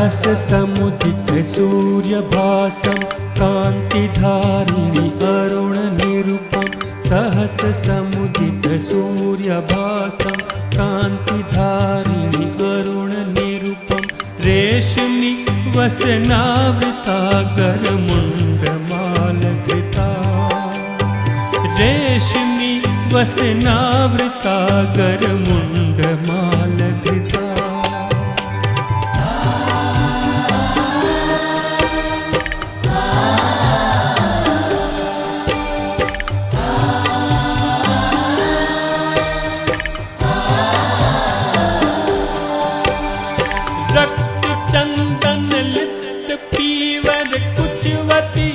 सहस समुदित सूर्यभासं कान्तिधारिणि अरुण निरुपम। सहस समुदित सूर्यभासं कान्तिधारिणि अरुण निरुपम। रेशमी वसनावृता गरमुण्डमालधृता। रेशमी वसनावृता गरमुण्डमालधृता। रक्त चंदन लिप्त पीवर कुचवती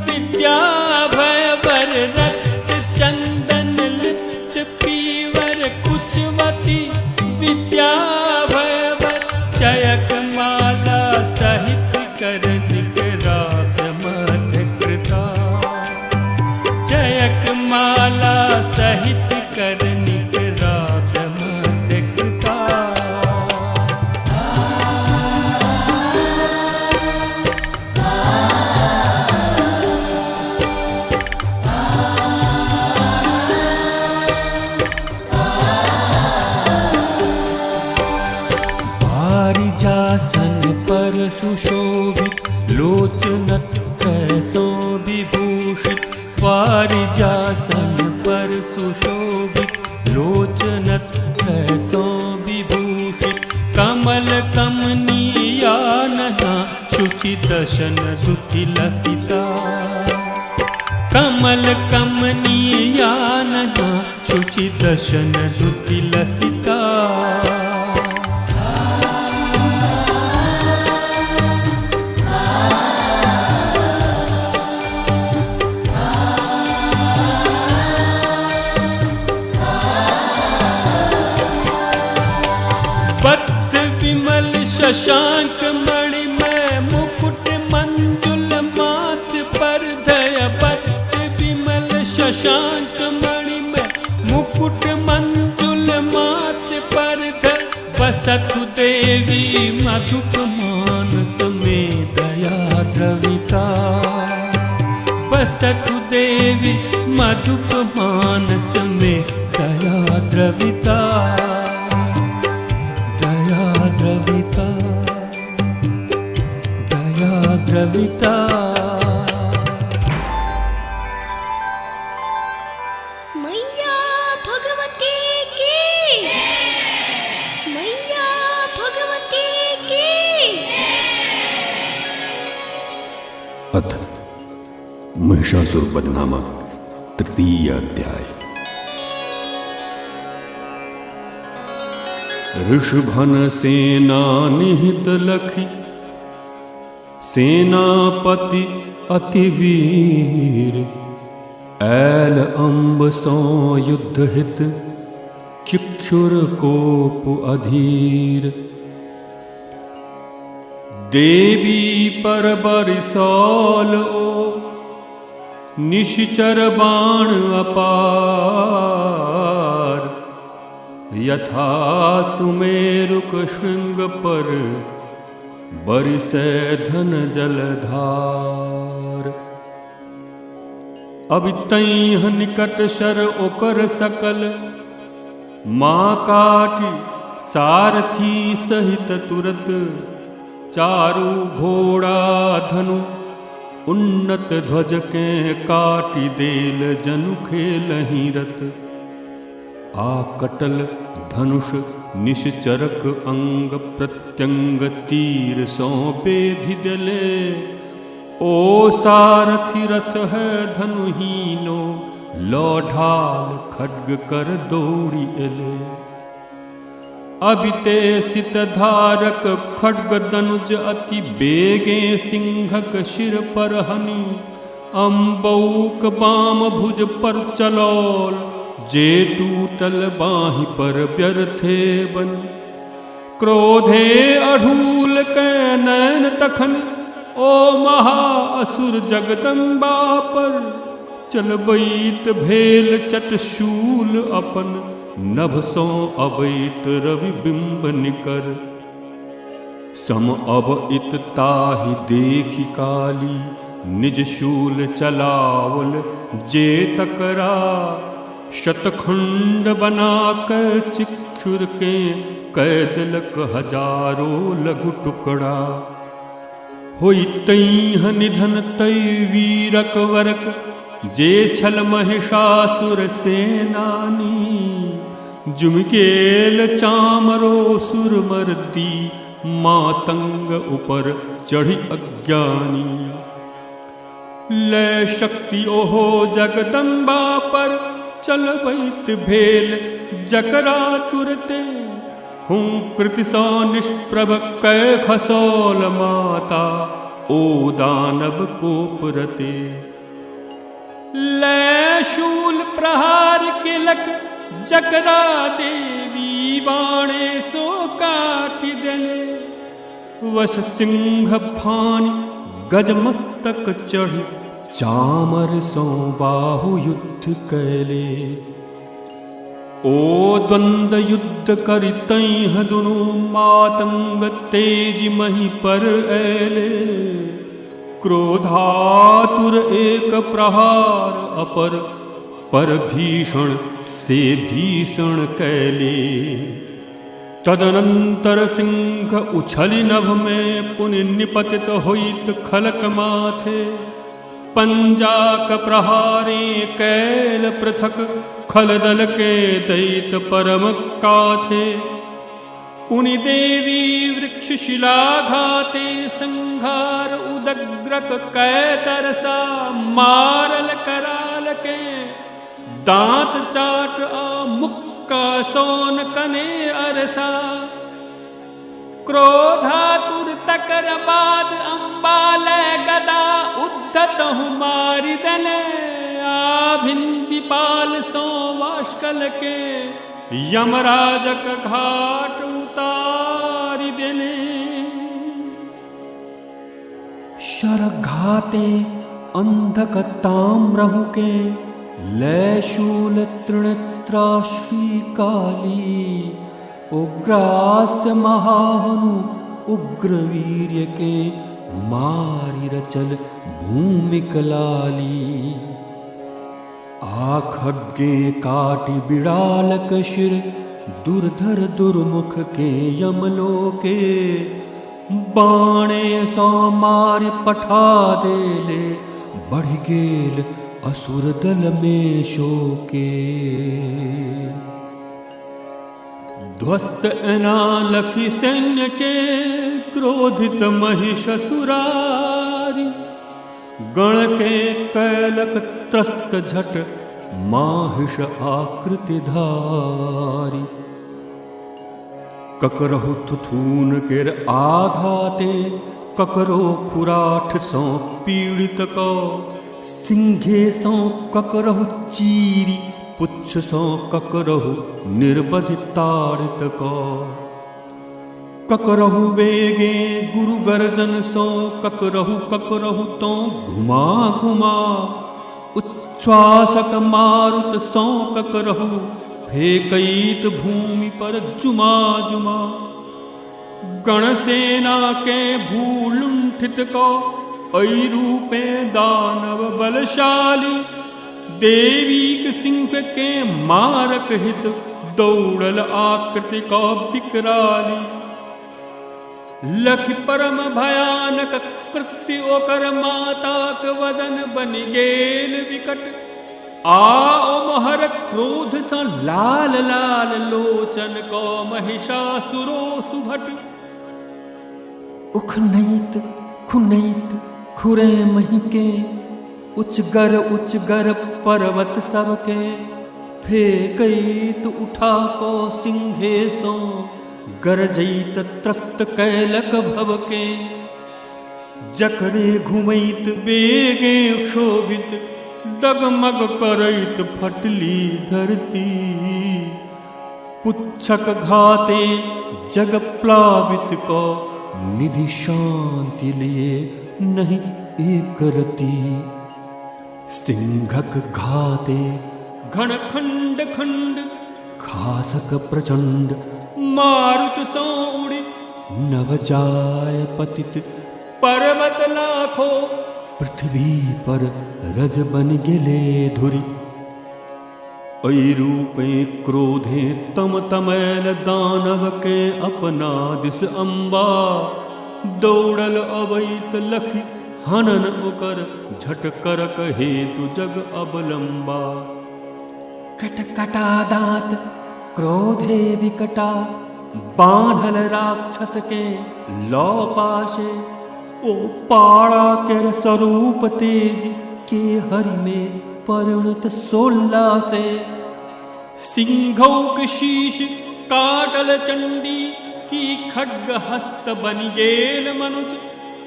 विद्या भयवर। रक्त चंदन लिप्त पीवर कुचवती विद्या भयवर। चयक माला सहित कर निकराज मधकृता। चयक माला सहित कर निकराज मधकृता। पारिजासन पर सुशोभित लोचनत्रय सो विभूषित। पारिजासन पर सुशोभित लोचनत्रय सो विभूषित। कमल कमनीयानना शुचिदशन दुतिलसिता। कमल कमनीयानना शुचिदशन दुतिलसिता। बद्ध विमल शशांक मणिमय मुकुट मंजुल माथ पर धय। बद्ध विमल शशांक मणिमय मुकुट मंजुल माथ पर धय। बसतु देवी मधुप मानस में दया द्रविता। बसतु देवी मधुप मानस में दया द्रविता। दया द्रविता। दया द्रविता। मैया भगवती की। मैया भगवती की। अथ महिषासुरवध नामक तृतीय अध्याय। ऋषभन सेना निहित लखी सेनापति अति वीर। ऐल अम्ब सो युद्ध हित चिक्षुर कोप अधीर। देवी पर बरसौल ओ निश्चर बाण अपार। यथा सुमेरुक श्रृंग पर बरिसै धन जलधार। अब तैह निकट शर ओकर सकल। माँ काटी सारथी सहित तुरत। चारु घोड़ा धनु उन्नत ध्वज के काटी देल जनु खेलहि रत। आकटल धनुष निश्चरक अंग प्रत्यंग तीर सो बेधि दले। ओ सारथि रथ है धनुहीनो लौढाल खड्ग कर दौड़ी एले। अबिते सित धारक खड्ग दनुज अति बेगे सिंहक शिर पर हनि। अम्बौक बाम भुज पर चलौल जे टूटल बाहि पर व्यर्थे बनि। क्रोधे अढ़ूल कै नैन तखन ओ महा असुर जगदम्बा पर। चलबैत भेल चटशूल अपन नभ सो अबैत रवि बिंब निकर। सम अब इत ताहि देखि काली, निज शूल चलावल जे तकरा। शतखंड बना कर चिक्षुर के, कैदलक हजारों लघु टुकड़ा। होई तैह निधन तै वीरक वरक, जे छल महिषासुर सेनानी। जुमकेल चामरो सुर मर्दी, मातंग उपर चढ़ी अज्ञानी। लय शक्ति ओहो जगदम्बा पर, चलबैत भेल जकरा तुरते। हूँ कृति सौ निष्प्रभ कै खसौल माता, ओ दानव कोपरते। लय शूल प्रहार केलक जकरा देवी, बाणे सो काटि देले। वश सिंह फान गज मस्तक चढ़ी, चामर सो बाहु युद्ध कैले। ओ द्वंद्व युद्ध करि तैह दुनु, मातंग तेज मही पर ऐले। क्रोधातुर एक प्रहार अपर, पर भीषण से भीषण कैले। तदनंतर सिंह उछली नभ में, पुनि निपतित होइत खलक माथे। पंजाक प्रहारे कैल पृथक, खलदल के दैत परम काथे। पुनि देवी वृक्ष शिलाघाते, संघार उदग्रक कै तरसा। मारल कराल के दांत चाट, आ मुक्का सोन कने अरसा। क्रोधातुर तकर बाद, अम्बाल गदा उद्धत मारि दले। आभिंदी पाल सो वाष्कल के, यमराजक घाट उतारि देने। शरघाते अंधक ताम्रहु के, लय शूल तृणत्राश्री काली। उग्रास्य महाहनु उग्रवीर्य के, मारि रचल भूमि कलाली। आखड्गे काटि बिड़ालक शिर, दुर्धर दुर्मुख के यमलोके। बाणे सौ मारि पठा देले, बढ़ गेल असुर दल में शोके। ध्वस्त एना लखी सैन्य के, क्रोधित महिषसुरारी। गण के कैलक त्रस्त झट, माहिष आकृति धारी। ककरहु थुथून केर आघाते, ककरो खुराठ सौ पीड़ित को। सिंघे सौ ककरहु चीरी, पुच्छ सौ ककरहु निर्बधि ताड़ित को। ककरहु वेगे गुरु गर्जन सो, ककरहु ककरहु तो घुमा घुमा। उच्छ्वासक मारुत सौ ककरहु, फेकैत भूमि पर जुमा जुमा। गणसेना के भूलुंठित को, ऐ रूपे दानव बलशाली। देवीक सिंह के मारक हित, दौड़ल आकृति को विकराली। लखि परम भयानक कृत्य ओकर, माताक वदन बनि गेल विकट। आओ मोहर क्रोध सँ लाल लाल लोचन को, महिषासुरो सुभट। उखनैत खुनैत खुरे मही के, उचगर पर्वत सबके। फेकैत उठा को सिंहे सो, गरजैत त्रस्त कैलक भव के। जकरे घुमैत बेगे क्षोभित, डगमग करैत फटली धरती। पुच्छक घाते जग प्लावित को, निधि शांति लिए नहीं एक रति। सिंहक घाते घन खंड खंड, खासक प्रचंड। मारुत सौ उड़ी नभ जाय पतित पर्वत लाखो पृथ्वी पर रज बन गेले धुरी। ऐ रूपे क्रोधे तम तमैल दानव के अपना दिस अम्बा। दौड़ल अवैत लखी हनन ओकर झटकर कहे तु जग अबलंबा। कटकटा दांत क्रोधे विकटा बांधल राक्षस के लौ पाशे। ओ पाड़ा के स्वरूप तेज के हरि में परिणत 16 से। सिंघौ के शीश काटल चंडी की खड्ग हस्त बनि गेल मनुज।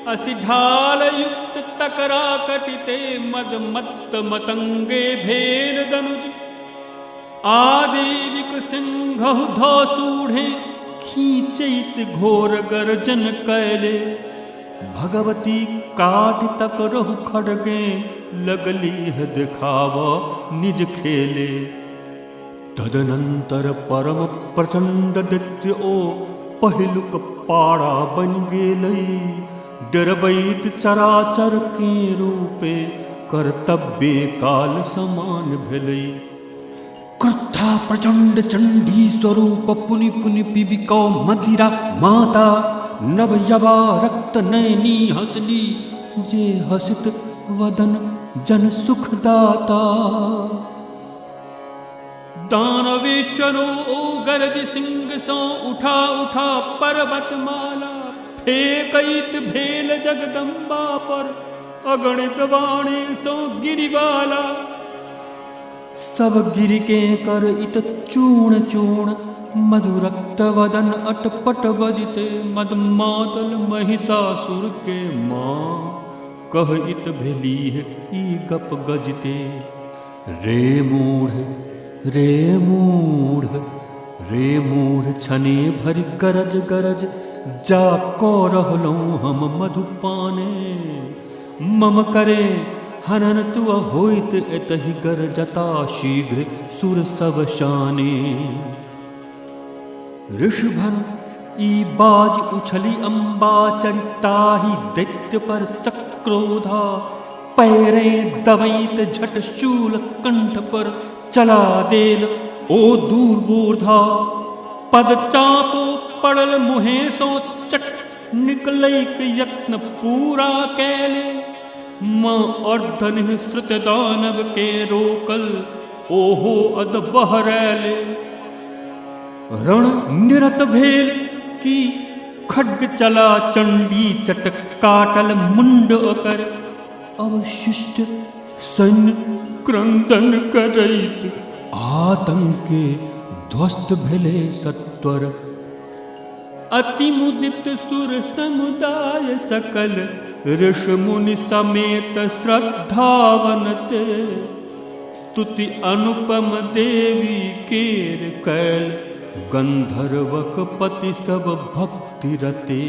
असि ढाल युक्त तकरा कटिते मद मत्त मतंगे भेल दनुज। आदेविक सिंघहु धौ सूढ़े खींचैत घोर गर्जन कैले। भगवती काट तक रहु खड़गे लगली है दिखाव निज खेले। तदनंतर परम प्रचंड दैत्य ओ पहिलुक पाड़ा बन गेलई। डरबैत चराचर के रूपे कर्तव्य काल समान भेलई। क्रुद्धा प्रचंड चंडी स्वरूप पुनि पुनि पिबिकौ मदिरा माता। नभ यवा रक्त नैनी हंसली जे हसित वदन जन सुखदाता। दानवेश्वरो ओ गरज सिंह सो उठा उठा पर्वत माला। फेकैत भेल जगदम्बा पर अगणित वाणी सो गिरिवाला। सब गिर के कर इत चूर्ण चूर्ण मधुरक्त वदन अटपट बजते। मद मातल महिषासुर के माँ कह इत भेली है ई गप गजते। रे मूढ़ रे मूढ़ रे मूढ़ छने भरि गरज गरज। जाको रहलो हम मधुपाने। मम करे हनन तु होइत एतहि गरजता शीघ्र सुर सब शाने। ऋषभन ई बाज उछली अम्बा चरिताही दैत्य पर सक्रोधा। पैरे दवैत झट शूल कंठ पर चला देल ओ दूरबोधा। पद चापो पड़ल मुहे सो चट निकलैक यत्न पूरा कैले। माँ अर्धन श्रुत दानव के रोकल ओहो अद बहरैले। रण निरत भेल की खड्ग चला चंडी चटक काटल मुंड ओकर। अवशिष्ट सैन्य क्रंदन करैत आतंके ध्वस्त भेले सत्वर। अति मुदित सुर समुदाय सकल ऋषि मुनि समेत श्रद्धावनते। स्तुति अनुपम देवी केर कैल गंधर्वक पति सब भक्ति रते।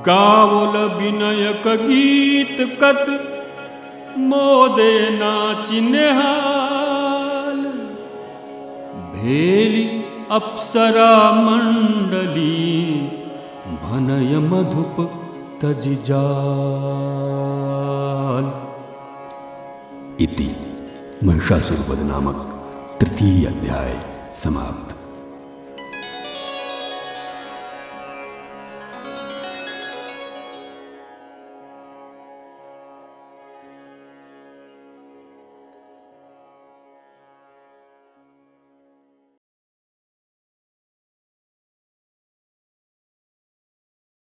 गावल विनयक गीत कत मोदे नाचि नेहाल। भेली अप्सरा मंडली भनय मधुप तजि जाल। इति महिषासुरवध नामक 3य अध्याय समाप्त।